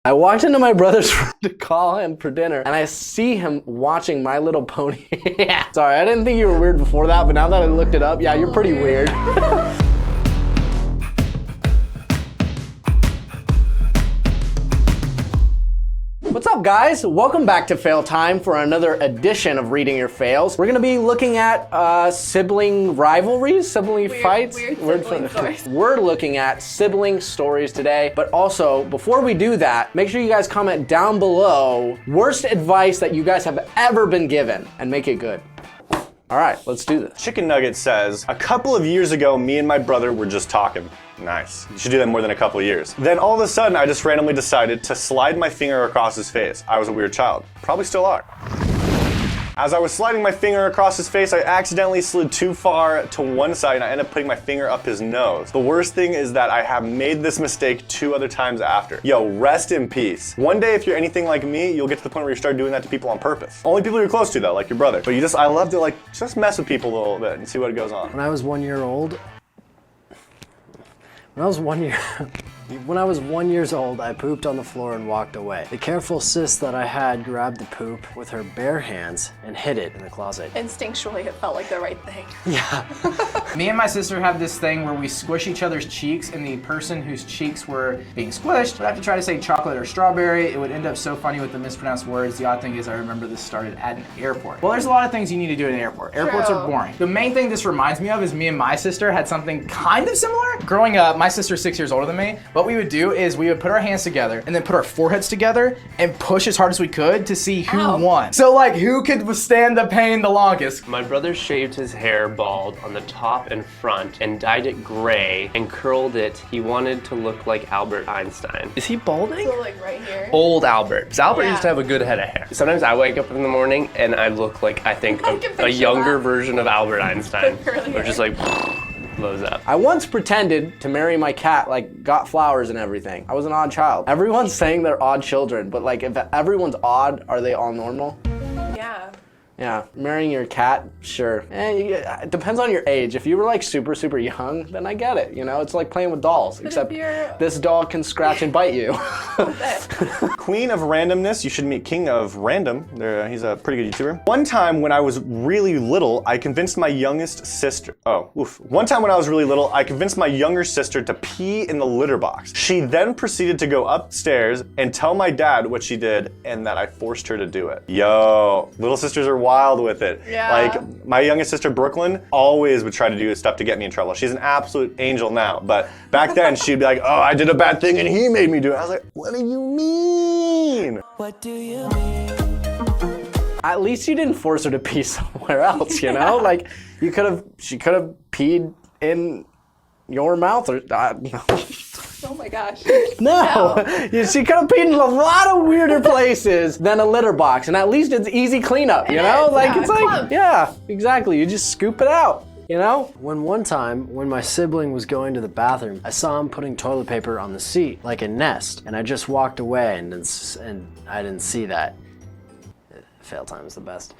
I walked into my brother's room to call him for dinner, and I see him watching My Little Pony. Yeah. Sorry, I didn't think you were weird before that, but now that I looked it up, yeah, you're pretty weird. What's up, guys? Welcome back to Fail Time for another edition of Reading Your Fails. We're gonna be looking at sibling rivalries, sibling fights. Weird sibling stories. We're looking at sibling stories today, but also, before we do that, make sure you guys comment down below worst advice that you guys have ever been given, and make it good. All right, let's do this. Chicken Nugget says, a couple of years ago, me and my brother were just talking. Nice. You should do that more than a couple of years. Then all of a sudden, I just randomly decided to slide my finger across his face. I was a weird child. Probably still are. As I was sliding my finger across his face, I accidentally slid too far to one side and I ended up putting my finger up his nose. The worst thing is that I have made this mistake 2 other times after. Yo, rest in peace. One day, if you're anything like me, you'll get to the point where you start doing that to people on purpose. Only people you're close to though, like your brother. But I love to just mess with people a little bit and see what goes on. When I was 1 year old, when I was 1 year old, I pooped on the floor and walked away. The careful sis that I had grabbed the poop with her bare hands and hid it in the closet. Instinctually, it felt like the right thing. Yeah. Me and my sister have this thing where we squish each other's cheeks, and the person whose cheeks were being squished would have to try to say chocolate or strawberry. It would end up so funny with the mispronounced words. The odd thing is I remember this started at an airport. Well, there's a lot of things you need to do at an airport. Airports are boring. The main thing this reminds me of is me and my sister had something kind of similar. Growing up, my sister's 6 years older than me. What we would do is we would put our hands together and then put our foreheads together and push as hard as we could to see who won. So who could withstand the pain the longest? My brother shaved his hair bald on the top and front and dyed it gray and curled it. He wanted to look like Albert Einstein. Is he balding? So right here. Old Albert. Because Albert used to have a good head of hair. Sometimes I wake up in the morning and I look like, I think, a younger version of Albert Einstein. Or just blows up. I once pretended to marry my cat, got flowers and everything. I was an odd child. Everyone's saying they're odd children, but if everyone's odd, are they all normal? Yeah. Yeah, marrying your cat, sure. It depends on your age. If you were super, super young, then I get it. It's like playing with dolls, but except this doll can scratch and bite you. Queen of randomness, you should meet King of Random. He's a pretty good YouTuber. One time when I was really little, I convinced my youngest sister, One time when I was really little, I convinced my younger sister to pee in the litter box. She then proceeded to go upstairs and tell my dad what she did and that I forced her to do it. Yo, little sisters are wild with it. Yeah. My youngest sister, Brooklyn, always would try to do stuff to get me in trouble. She's an absolute angel now, but back then she'd be like, oh, I did a bad thing and he made me do it. I was like, what do you mean? What do you mean? At least you didn't force her to pee somewhere else, you know? She could have peed in your mouth or, no. Oh my gosh. No. She could have peed in a lot of weirder places than a litter box, and at least it's easy cleanup, you know? Yeah, exactly. You just scoop it out, you know? One time, when my sibling was going to the bathroom, I saw him putting toilet paper on the seat, like a nest, and I just walked away and I didn't see that. Fail time is the best.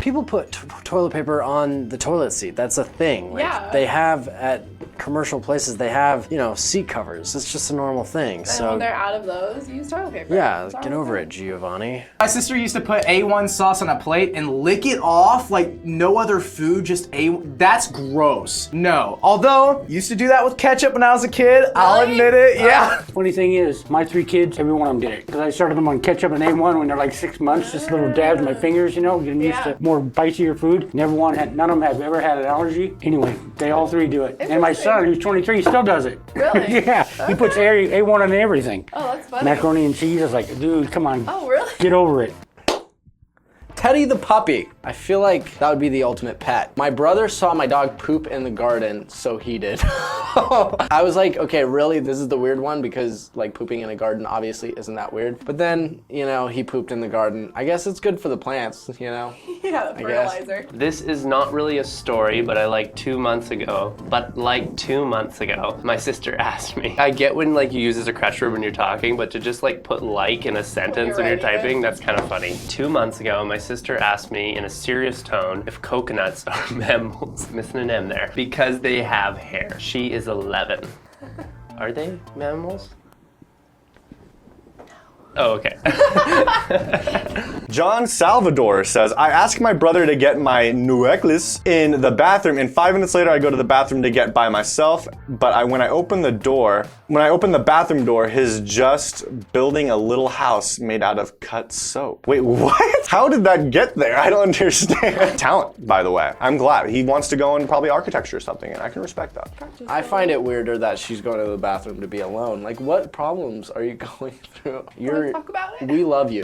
People put toilet paper on the toilet seat. That's a thing. They have at commercial places, they have, seat covers. It's just a normal thing. And when they're out of those, use toilet paper. Yeah, get over it, Giovanni. My sister used to put A1 sauce on a plate and lick it off like no other food, just A1. That's gross. No. Although, used to do that with ketchup when I was a kid. Really? I'll admit it, yeah. Funny thing is, my 3 kids, every one of them did it. Because I started them on ketchup and A1 when they're 6 months, just little dabs with my fingers, getting used to more bicier food. None of them have ever had an allergy. Anyway, they all 3 do it. And my son, who's 23, still does it. Really? Yeah, he puts A1 on everything. Oh, that's funny. Macaroni and cheese, I was like, dude, come on. Oh, really? Get over it. Teddy the puppy. I feel like that would be the ultimate pet. My brother saw my dog poop in the garden, so he did. I was like, okay, really? This is the weird one? Because pooping in a garden obviously isn't that weird. But then, he pooped in the garden. I guess it's good for the plants, Yeah, the fertilizer. This is not really a story, but 2 months ago, my sister asked me. I get when you use as a crutch word when you're talking, but to just put in a sentence when you're typing, that's kind of funny. 2 months ago, my sister sister asked me in a serious tone if coconuts are mammals, missing an M there, because they have hair. She is 11. Are they mammals? Oh, okay. John Salvador says, I asked my brother to get my necklace in the bathroom, and 5 minutes later I go to the bathroom to get by myself, but when I open the bathroom door, he's just building a little house made out of cut soap. Wait, what? How did that get there? I don't understand. Talent, by the way. I'm glad. He wants to go in probably architecture or something, and I can respect that. I find it weirder that she's going to the bathroom to be alone. Like, what problems are you going through? Talk about it. We love you.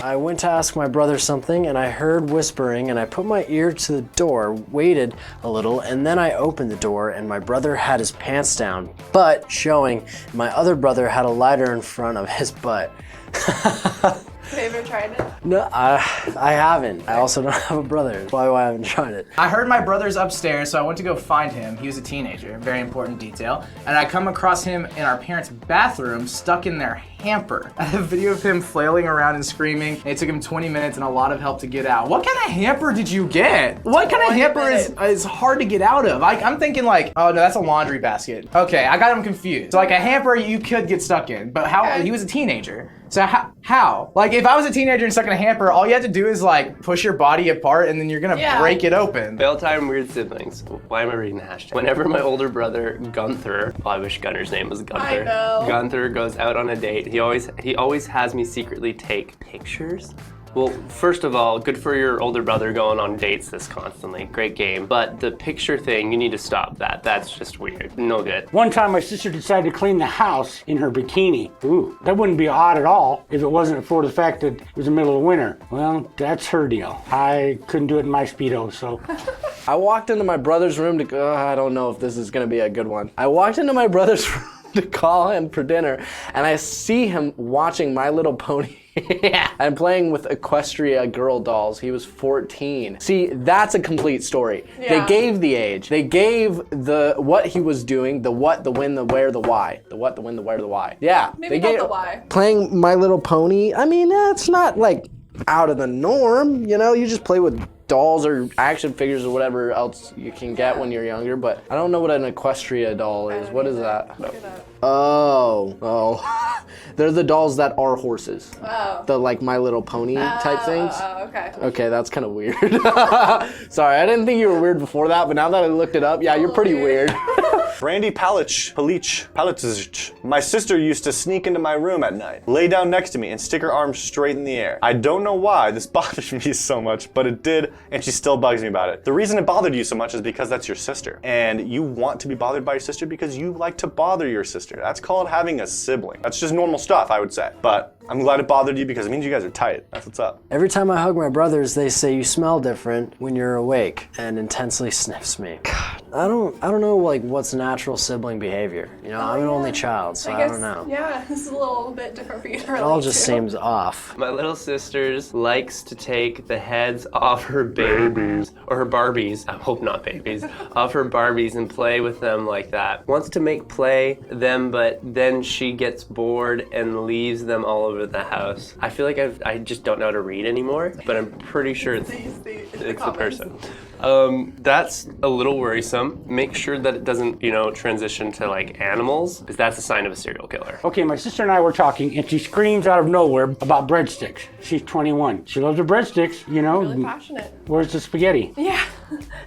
I went to ask my brother something and I heard whispering and I put my ear to the door, waited a little, and then I opened the door and my brother had his pants down, butt showing. My other brother had a lighter in front of his butt. Have you ever tried it? No, I haven't. I also don't have a brother. That's probably why I haven't tried it. I heard my brother's upstairs, so I went to go find him. He was a teenager, very important detail. And I come across him in our parents' bathroom, stuck in their hamper. I have a video of him flailing around and screaming. And it took him 20 minutes and a lot of help to get out. What kind of hamper did you get? What kind of hamper is hard to get out of? I'm thinking like, oh no, that's a laundry basket. Okay, I got him confused. So like a hamper you could get stuck in, but how? He was a teenager. So how? Like if I was a teenager and stuck in a hamper, all you have to do is like push your body apart and then you're gonna break it open. Fail time weird siblings. Why am I reading the hashtag? Whenever my older brother Gunther, I wish Gunner's name was Gunther. I know. Gunther goes out on a date. He always has me secretly take pictures. Well, first of all, good for your older brother going on dates this constantly. Great game. But the picture thing, you need to stop that. That's just weird. No good. One time my sister decided to clean the house in her bikini. Ooh, that wouldn't be odd at all if it wasn't for the fact that it was the middle of winter. Well, that's her deal. I couldn't do it in my Speedo, so. I walked into my brother's room to go, I don't know if this is gonna be a good one. I walked into my brother's room to call him for dinner, and I see him watching My Little Pony. And playing with Equestria girl dolls. He was 14. See, that's a complete story. Yeah. They gave the age. They gave the what he was doing, the what, the when, the where, the why. The what, the when, the where, the why. Yeah. Maybe they not the why. Playing My Little Pony, I mean, it's not like out of the norm, you know? You just play with dolls or action figures or whatever else you can get when you're younger, but I don't know what an Equestria doll is. What is that? Look it up. Oh. They're the dolls that are horses. Oh. The like My Little Pony type things. Oh, okay. Okay, that's kind of weird. Sorry, I didn't think you were weird before that, but now that I looked it up, yeah, you're pretty weird. Brandy Palich. My sister used to sneak into my room at night, lay down next to me, and stick her arms straight in the air. I don't know why this bothered me so much, but it did, and she still bugs me about it. The reason it bothered you so much is because that's your sister, and you want to be bothered by your sister because you like to bother your sister. That's called having a sibling. That's just normal stuff, I would say. But I'm glad it bothered you because it means you guys are tight. That's what's up. Every time I hug my brothers, they say you smell different when you're awake, and intensely sniffs me. God, I don't know like what's natural sibling behavior. You know, I'm an only child, so I don't know. Yeah, this is a little bit different for you to relate It all just to. seems off. My little sister's likes to take the heads off her babies, or her Barbies, I hope not babies, off her Barbies and play with them like that. Wants to make play them, but then she gets bored and leaves them all over the house. I feel like I just don't know how to read anymore, but I'm pretty sure it's the person. That's a little worrisome. Make sure that it doesn't, transition to like animals, because that's a sign of a serial killer. Okay, my sister and I were talking, and she screams out of nowhere about breadsticks. She's 21. She loves her breadsticks, Really passionate. Where's the spaghetti? Yeah,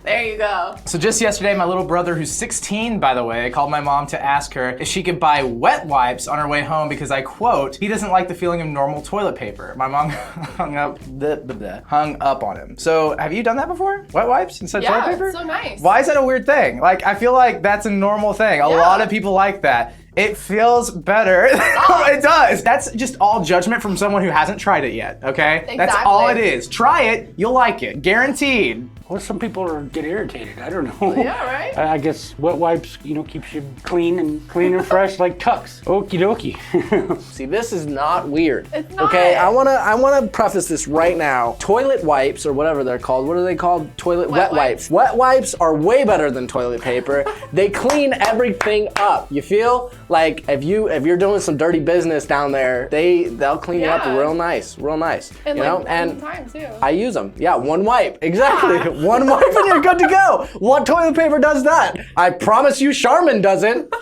there you go. So just yesterday, my little brother, who's 16, by the way, called my mom to ask her if she could buy wet wipes on her way home because I quote, he doesn't like the feeling of normal toilet paper. My mom hung up on him. So have you done that before? Wet wipes instead of toilet paper? Yeah, it's so nice. Why is that a weird thing? Like, I feel like that's a normal thing. A lot of people like that. It feels better. It does. That's just all judgment from someone who hasn't tried it yet, okay? Exactly. That's all it is. Try it, you'll like it. Guaranteed. Well, some people get irritated. I don't know. Yeah, right? I guess wet wipes, keeps you clean and fresh like Tux. Okie dokie. See, this is not weird. It's not. Okay, I wanna preface this right now. Toilet wipes, or whatever they're called, what are they called? Wet wipes. Wet wipes are way better than toilet paper. They clean everything up. You feel like if you're doing some dirty business down there, they'll clean you up Yeah. real nice, And and time too. I use them. Yeah, one wipe. Exactly. One wipe and you're good to go. What toilet paper does that? I promise you Charmin doesn't.